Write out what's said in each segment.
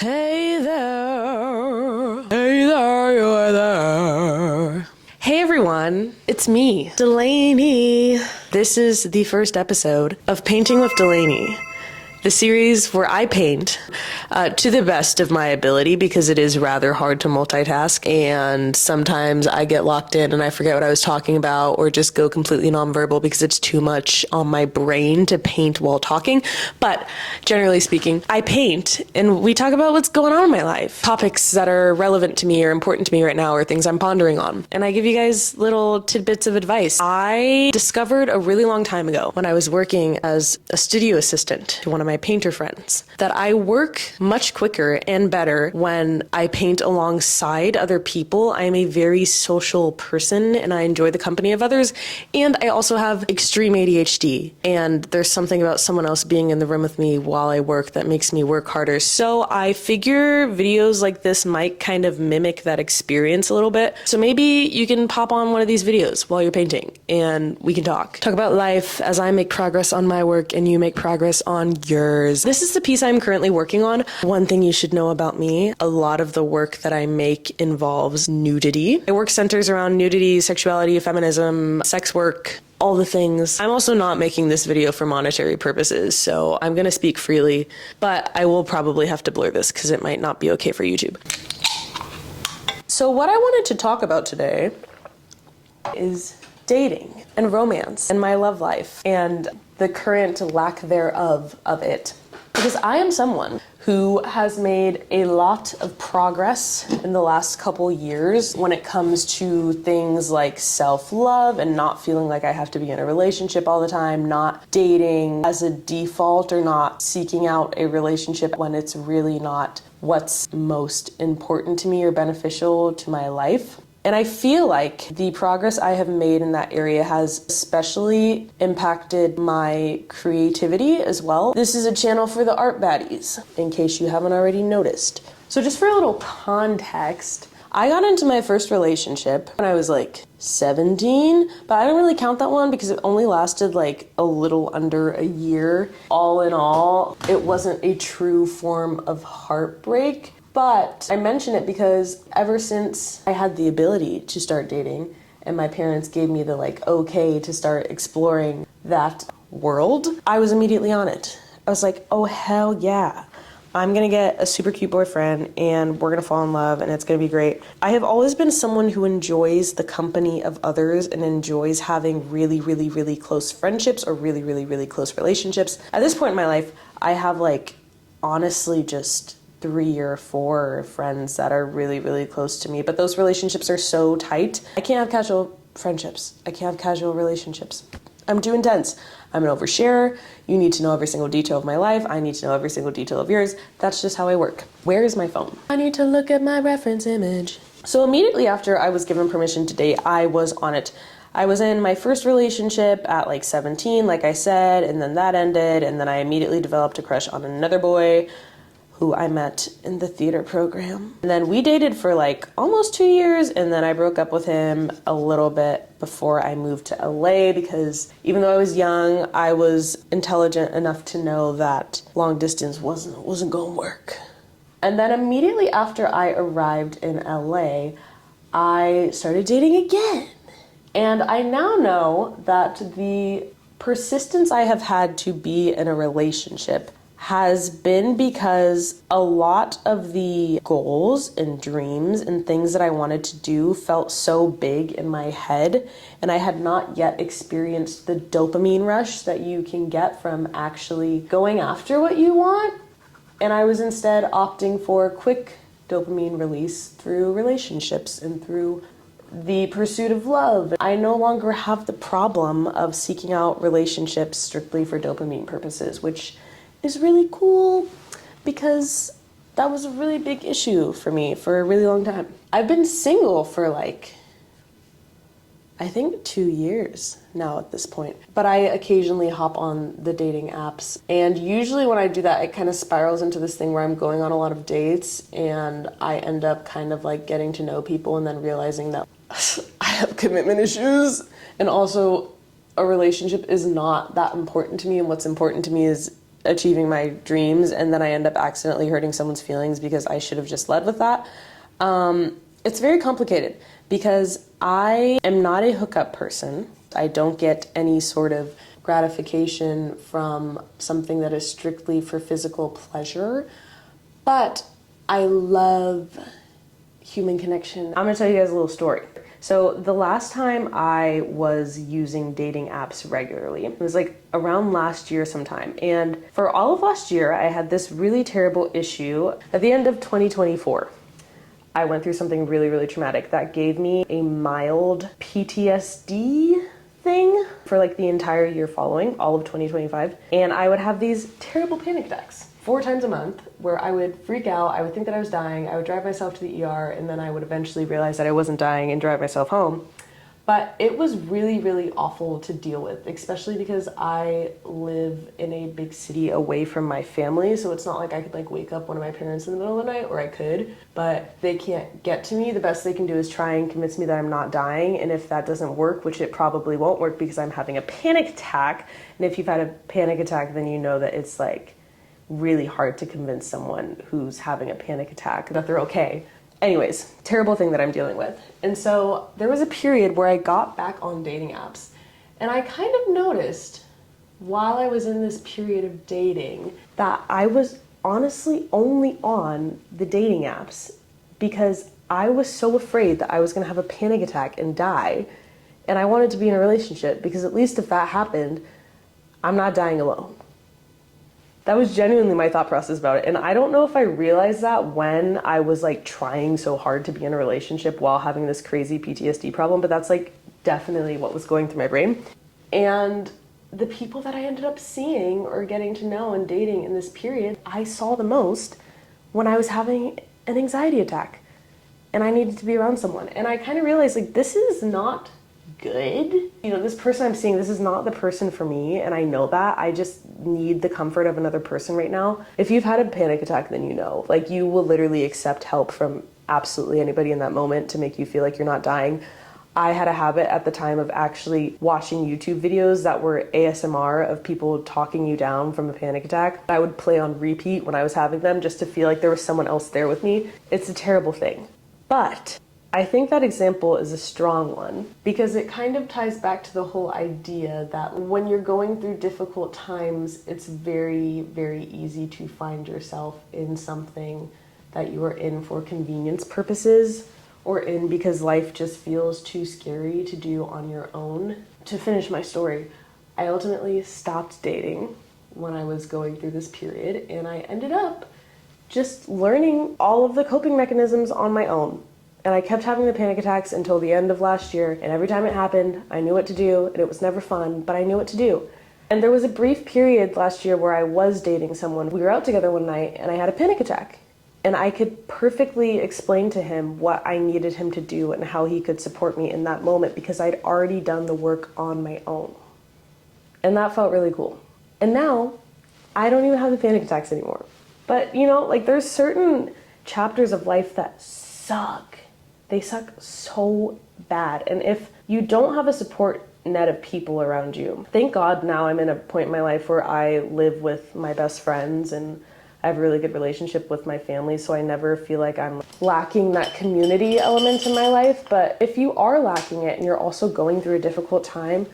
Hey there. Hey there, you're there. Hey everyone, it's me, Delaney. This is the first episode of Painting with Delaney, the series where I paint to the best of my ability because it is rather hard to multitask, and sometimes I get locked in and I forget what I was talking about or just go completely nonverbal because it's too much on my brain to paint while talking. But generally speaking, I paint and we talk about what's going on in my life, topics that are relevant to me or important to me right now or things I'm pondering on. And I give you guys little tidbits of advice. I discovered a really long time ago when I was working as a studio assistant to one of my painter friends that I work much quicker and better when I paint alongside other people. I am a very social person and I enjoy the company of others, and I also have extreme ADHD, and there's something about someone else being in the room with me while I work that makes me work harder. So I figure videos like this might kind of mimic that experience a little bit. So maybe you can pop on one of these videos while you're painting and we can talk about life as I make progress on my work and you make progress on yours. This is the piece I'm currently working on. One thing you should know about me, a lot of the work that I make involves nudity. My work centers around nudity, sexuality, feminism, sex work, all the things. I'm also not making this video for monetary purposes, so I'm gonna speak freely, but I will probably have to blur this because it might not be okay for YouTube. So what I wanted to talk about today is dating and romance and my love life and the current lack thereof of it. Because I am someone who has made a lot of progress in the last couple years when it comes to things like self-love and not feeling like I have to be in a relationship all the time, not dating as a default or not seeking out a relationship when it's really not what's most important to me or beneficial to my life. And I feel like the progress I have made in that area has especially impacted my creativity as well. This is a channel for the art baddies, in case you haven't already noticed. So just for a little context, I got into my first relationship when I was like 17, but I don't really count that one because it only lasted like a little under a year. All in all, it wasn't a true form of heartbreak. But I mention it because ever since I had the ability to start dating and my parents gave me the okay to start exploring that world, I was immediately on it. I was like, oh hell yeah. I'm gonna get a super cute boyfriend and we're gonna fall in love and it's gonna be great. I have always been someone who enjoys the company of others and enjoys having really, really, really close friendships or really, really, really close relationships. At this point in my life, I have honestly just 3 or 4 friends that are really, really close to me, but those relationships are so tight. I can't have casual friendships. I can't have casual relationships. I'm too intense. I'm an oversharer. You need to know every single detail of my life. I need to know every single detail of yours. That's just how I work. Where is my phone? I need to look at my reference image. So immediately after I was given permission to date, I was on it. I was in my first relationship at 17, like I said, and then that ended, and then I immediately developed a crush on another boy who I met in the theater program. And then we dated for almost 2 years, and then I broke up with him a little bit before I moved to LA because even though I was young, I was intelligent enough to know that long distance wasn't gonna work. And then immediately after I arrived in LA, I started dating again. And I now know that the persistence I have had to be in a relationship has been because a lot of the goals and dreams and things that I wanted to do felt so big in my head, and I had not yet experienced the dopamine rush that you can get from actually going after what you want. And I was instead opting for quick dopamine release through relationships and through the pursuit of love. I no longer have the problem of seeking out relationships strictly for dopamine purposes, which is really cool because that was a really big issue for me for a really long time. I've been single for I think 2 years now at this point, but I occasionally hop on the dating apps, and usually when I do that, it kind of spirals into this thing where I'm going on a lot of dates and I end up kind of getting to know people and then realizing that I have commitment issues, and also a relationship is not that important to me, and what's important to me is achieving my dreams, and then I end up accidentally hurting someone's feelings because I should have just led with that. It's very complicated because I am not a hookup person. I don't get any sort of gratification from something that is strictly for physical pleasure, but I love human connection. I'm gonna tell you guys a little story. So the last time I was using dating apps regularly, it was like around last year sometime. And for all of last year, I had this really terrible issue. At the end of 2024, I went through something really, really traumatic that gave me a mild PTSD thing for like the entire year following, all of 2025. And I would have these terrible panic attacks 4 times a month where I would freak out. I would think that I was dying. I would drive myself to the ER, and then I would eventually realize that I wasn't dying and drive myself home. But it was really, really awful to deal with, especially because I live in a big city away from my family. So it's not like I could like wake up one of my parents in the middle of the night, or I could, but they can't get to me. The best they can do is try and convince me that I'm not dying. And if that doesn't work, which it probably won't work because I'm having a panic attack. And if you've had a panic attack, then you know that it's like really hard to convince someone who's having a panic attack that they're okay. Anyways, terrible thing that I'm dealing with. And so there was a period where I got back on dating apps, and I kind of noticed while I was in this period of dating that I was honestly only on the dating apps because I was so afraid that I was gonna have a panic attack and die. And I wanted to be in a relationship because at least if that happened, I'm not dying alone. That was genuinely my thought process about it. And I don't know if I realized that when I was like trying so hard to be in a relationship while having this crazy PTSD problem, but that's like definitely what was going through my brain. And the people that I ended up seeing or getting to know and dating in this period, I saw the most when I was having an anxiety attack and I needed to be around someone. And I kind of realized like, this is not good. You know, this person I'm seeing, this is not the person for me, and I know that. I just need the comfort of another person right now. If you've had a panic attack, then you know. Like, you will literally accept help from absolutely anybody in that moment to make you feel like you're not dying. I had a habit at the time of actually watching YouTube videos that were ASMR of people talking you down from a panic attack. I would play on repeat when I was having them just to feel like there was someone else there with me. It's a terrible thing. But I think that example is a strong one because it kind of ties back to the whole idea that when you're going through difficult times, it's very, very easy to find yourself in something that you are in for convenience purposes or in because life just feels too scary to do on your own. To finish my story, I ultimately stopped dating when I was going through this period, and I ended up just learning all of the coping mechanisms on my own. And I kept having the panic attacks until the end of last year. And every time it happened, I knew what to do. And it was never fun, but I knew what to do. And there was a brief period last year where I was dating someone. We were out together one night and I had a panic attack. And I could perfectly explain to him what I needed him to do and how he could support me in that moment because I'd already done the work on my own. And that felt really cool. And now I don't even have the panic attacks anymore. But you know, like there's certain chapters of life that suck. They suck so bad. And if you don't have a support net of people around you, thank God now I'm in a point in my life where I live with my best friends and I have a really good relationship with my family, so I never feel like I'm lacking that community element in my life. But if you are lacking it and you're also going through a difficult time,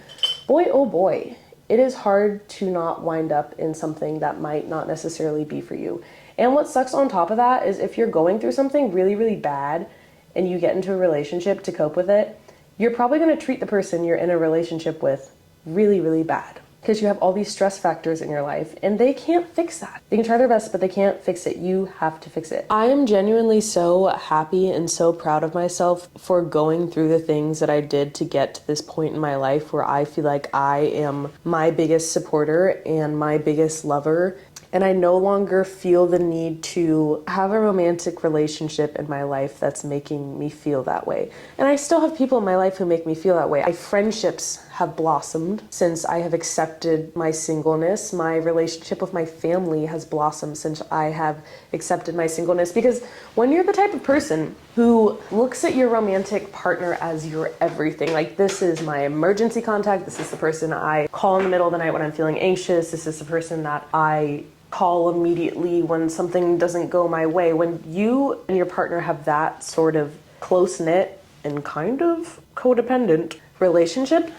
boy, oh boy, it is hard to not wind up in something that might not necessarily be for you. And what sucks on top of that is if you're going through something really, really bad and you get into a relationship to cope with it, you're probably going to treat the person you're in a relationship with really, really bad because you have all these stress factors in your life and they can't fix that. They can try their best, but they can't fix it. You have to fix it. I am genuinely so happy and so proud of myself for going through the things that I did to get to this point in my life where I feel like I am my biggest supporter and my biggest lover. And I no longer feel the need to have a romantic relationship in my life that's making me feel that way. And I still have people in my life who make me feel that way. My friendships have blossomed since I have accepted my singleness. My relationship with my family has blossomed since I have accepted my singleness. Because when you're the type of person who looks at your romantic partner as your everything, like, this is my emergency contact, this is the person I call in the middle of the night when I'm feeling anxious, this is the person that I call immediately when something doesn't go my way. When you and your partner have that sort of close-knit and kind of codependent relationship,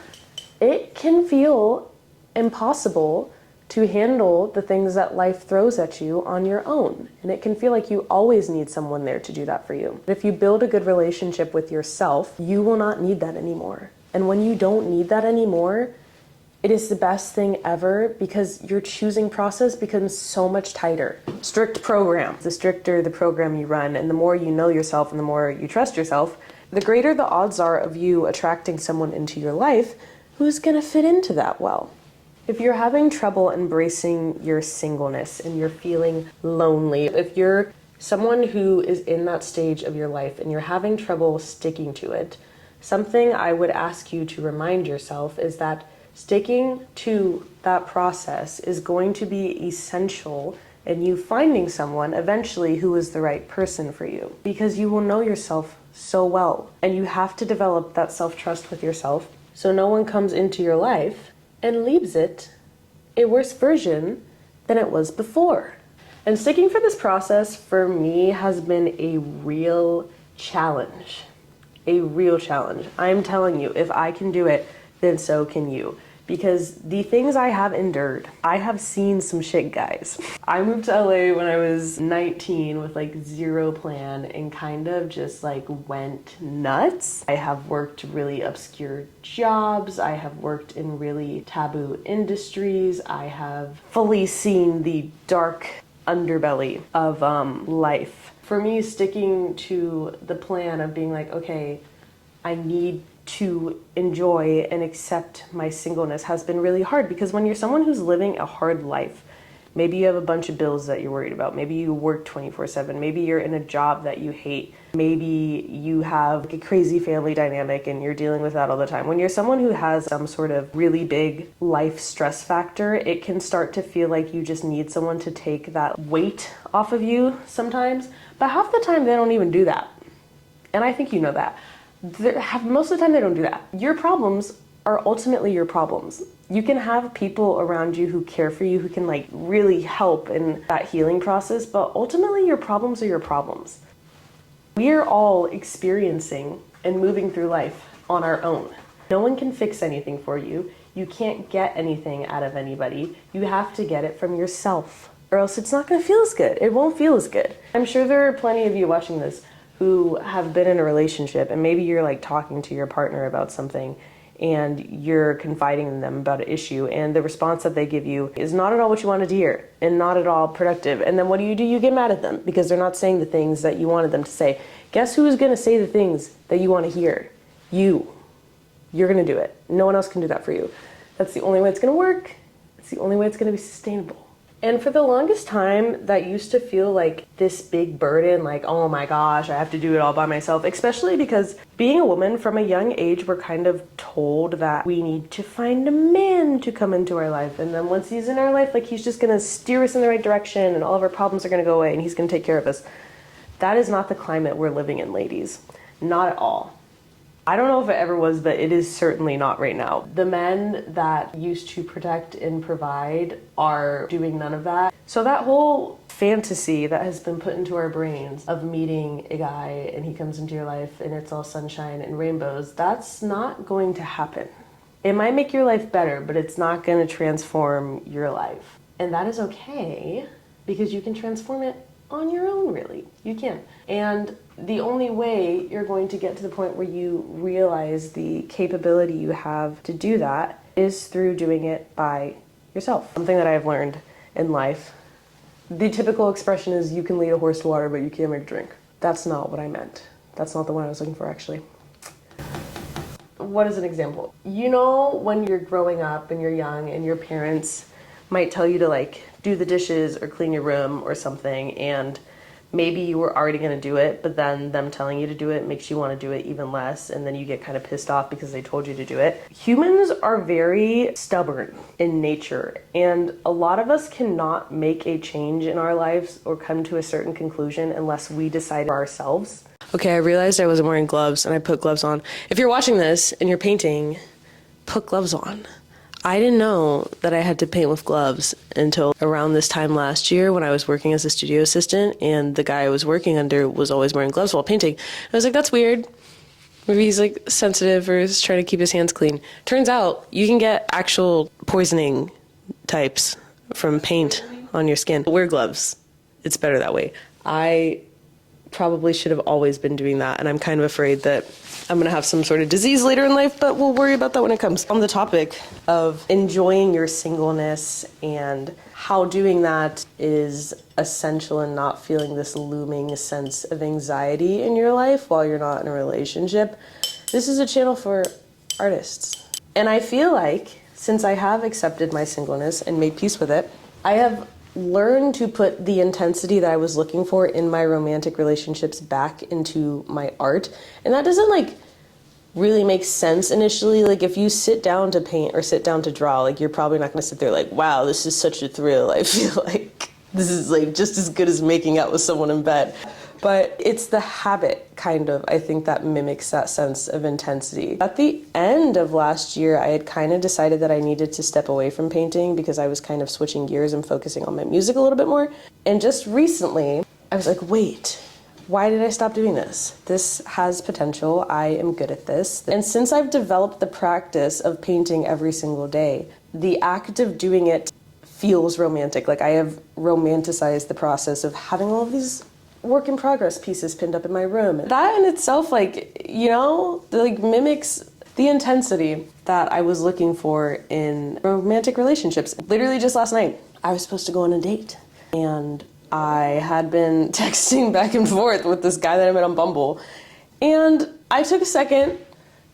it can feel impossible to handle the things that life throws at you on your own. And it can feel like you always need someone there to do that for you. But if you build a good relationship with yourself, you will not need that anymore. And when you don't need that anymore, it is the best thing ever, because your choosing process becomes so much tighter. Strict program. The stricter the program you run, and the more you know yourself and the more you trust yourself, the greater the odds are of you attracting someone into your life who's gonna fit into that well. If you're having trouble embracing your singleness and you're feeling lonely, if you're someone who is in that stage of your life and you're having trouble sticking to it, something I would ask you to remind yourself is that sticking to that process is going to be essential in you finding someone eventually who is the right person for you, because you will know yourself so well, and you have to develop that self-trust with yourself so no one comes into your life and leaves it a worse version than it was before. And sticking for this process for me has been a real challenge. A real challenge. I'm telling you, if I can do it, then so can you. Because the things I have endured, I have seen some shit, guys. I moved to LA when I was 19 with like zero plan and kind of just like went nuts. I have worked really obscure jobs. I have worked in really taboo industries. I have fully seen the dark underbelly of life. For me, sticking to the plan of being like, okay, I need to enjoy and accept my singleness has been really hard, because when you're someone who's living a hard life, maybe you have a bunch of bills that you're worried about, maybe you work 24/7, maybe you're in a job that you hate, maybe you have a crazy family dynamic and you're dealing with that all the time. When you're someone who has some sort of really big life stress factor, it can start to feel like you just need someone to take that weight off of you sometimes, but half the time they don't even do that. And I think you know that. Most of the time they don't do that. Your problems are ultimately your problems. You can have people around you who care for you, who can like really help in that healing process, but ultimately your problems are your problems. We are all experiencing and moving through life on our own. No one can fix anything for you. You can't get anything out of anybody. You have to get it from yourself, or else it's not gonna feel as good. It won't feel as good. I'm sure there are plenty of you watching this who have been in a relationship, and maybe you're like talking to your partner about something and you're confiding in them about an issue, and the response that they give you is not at all what you wanted to hear and not at all productive. And then what do? You get mad at them because they're not saying the things that you wanted them to say. Guess who is going to say the things that you want to hear? You. You're going to do it. No one else can do that for you. That's the only way it's going to work. It's the only way it's going to be sustainable. And for the longest time, that used to feel like this big burden, like, oh my gosh, I have to do it all by myself, especially because being a woman from a young age, we're kind of told that we need to find a man to come into our life. And then once he's in our life, like, he's just going to steer us in the right direction and all of our problems are going to go away and he's going to take care of us. That is not the climate we're living in, ladies. Not at all. I don't know if it ever was, but it is certainly not right now. The men that used to protect and provide are doing none of that. So that whole fantasy that has been put into our brains of meeting a guy and he comes into your life and it's all sunshine and rainbows, that's not going to happen. It might make your life better, but it's not going to transform your life. And that is okay, because you can transform it on your own, really. You can. And the only way you're going to get to the point where you realize the capability you have to do that is through doing it by yourself. Something that I've learned in life. The typical expression is, you can lead a horse to water, but you can't make it drink. That's not what I meant. That's not the one I was looking for, actually. What is an example? You know, when you're growing up and you're young and your parents might tell you to like do the dishes or clean your room or something, and maybe you were already going to do it, but then them telling you to do it makes you want to do it even less, and then you get kind of pissed off because they told you to do it. Humans are very stubborn in nature, and a lot of us cannot make a change in our lives or come to a certain conclusion unless we decide for ourselves. Okay, I realized I wasn't wearing gloves, and I put gloves on. If you're watching this and you're painting, put gloves on. I didn't know that I had to paint with gloves until around this time last year when I was working as a studio assistant, and the guy I was working under was always wearing gloves while painting. I was like, that's weird. Maybe he's like sensitive or is trying to keep his hands clean. Turns out you can get actual poisoning types from paint on your skin. Wear gloves. It's better that way. I probably should have always been doing that, and I'm kind of afraid that I'm gonna have some sort of disease later in life, but we'll worry about that when it comes. On the topic of enjoying your singleness and how doing that is essential in not feeling this looming sense of anxiety in your life while you're not in a relationship, this is a channel for artists. And I feel like since I have accepted my singleness and made peace with it, I have learned to put the intensity that I was looking for in my romantic relationships back into my art. And that doesn't like really make sense initially. Like if you sit down to paint or sit down to draw, like you're probably not gonna sit there like, wow, this is such a thrill. I feel like this is like just as good as making out with someone in bed. But it's the habit, kind of, I think, that mimics that sense of intensity. At the end of last year, I had kind of decided that I needed to step away from painting because I was kind of switching gears and focusing on my music a little bit more. And just recently, I was like, wait, why did I stop doing this? This has potential. I am good at this. And since I've developed the practice of painting every single day, the act of doing it feels romantic. Like I have romanticized the process of having all of these work in progress pieces pinned up in my room. That in itself, like, you know, like mimics the intensity that I was looking for in romantic relationships. Literally just last night, I was supposed to go on a date, and I had been texting back and forth with this guy that I met on Bumble, and I took a second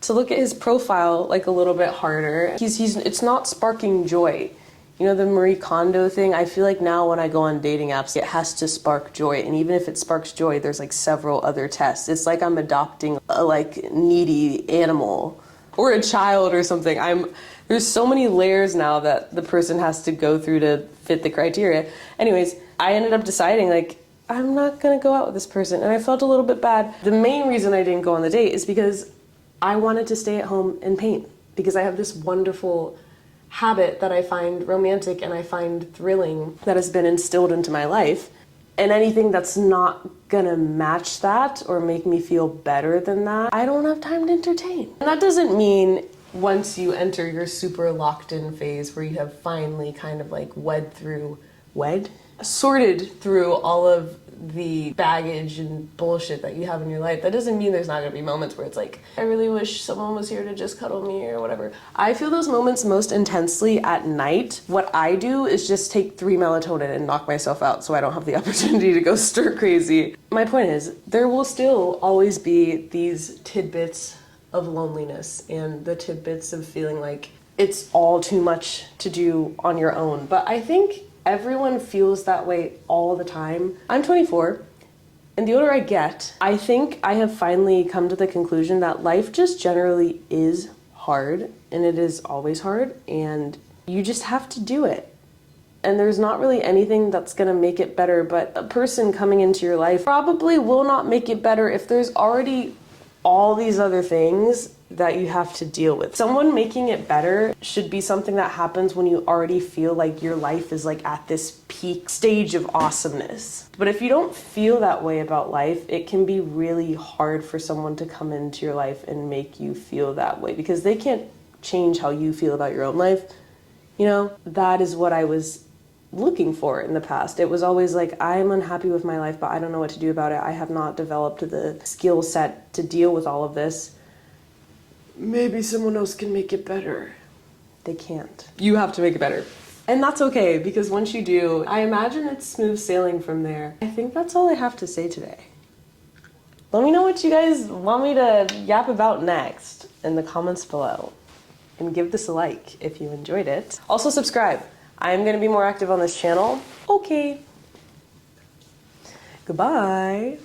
to look at his profile like a little bit harder. It's not sparking joy. You know, the Marie Kondo thing, I feel like now when I go on dating apps, it has to spark joy. And even if it sparks joy, there's like several other tests. It's like I'm adopting a like needy animal or a child or something. There's so many layers now that the person has to go through to fit the criteria. Anyways, I ended up deciding like, I'm not gonna go out with this person. And I felt a little bit bad. The main reason I didn't go on the date is because I wanted to stay at home and paint, because I have this wonderful habit that I find romantic and I find thrilling that has been instilled into my life. And anything that's not gonna match that or make me feel better than that, I don't have time to entertain. And that doesn't mean once you enter your super locked in phase where you have finally kind of like sorted through all of the baggage and bullshit that you have in your life. That doesn't mean there's not gonna be moments where it's like, I really wish someone was here to just cuddle me or whatever. I feel those moments most intensely at night. What I do is just take 3 melatonin and knock myself out so I don't have the opportunity to go stir crazy. My point is, there will still always be these tidbits of loneliness and the tidbits of feeling like it's all too much to do on your own. But I think everyone feels that way all the time. I'm 24, and the older I get, I think I have finally come to the conclusion that life just generally is hard, and it is always hard, and you just have to do it. And there's not really anything that's gonna make it better, but a person coming into your life probably will not make it better if there's already all these other things that you have to deal with. Someone making it better should be something that happens when you already feel like your life is like at this peak stage of awesomeness. But if you don't feel that way about life, it can be really hard for someone to come into your life and make you feel that way, because they can't change how you feel about your own life. You know, that is what I was looking for in the past. It was always like, I'm unhappy with my life, but I don't know what to do about it. I have not developed the skill set to deal with all of this. Maybe someone else can make it better. They can't. You have to make it better. And that's okay, because once you do, I imagine it's smooth sailing from there. I think that's all I have to say today. Let me know what you guys want me to yap about next in the comments below. And give this a like if you enjoyed it. Also subscribe. I'm going to be more active on this channel. Okay. Goodbye.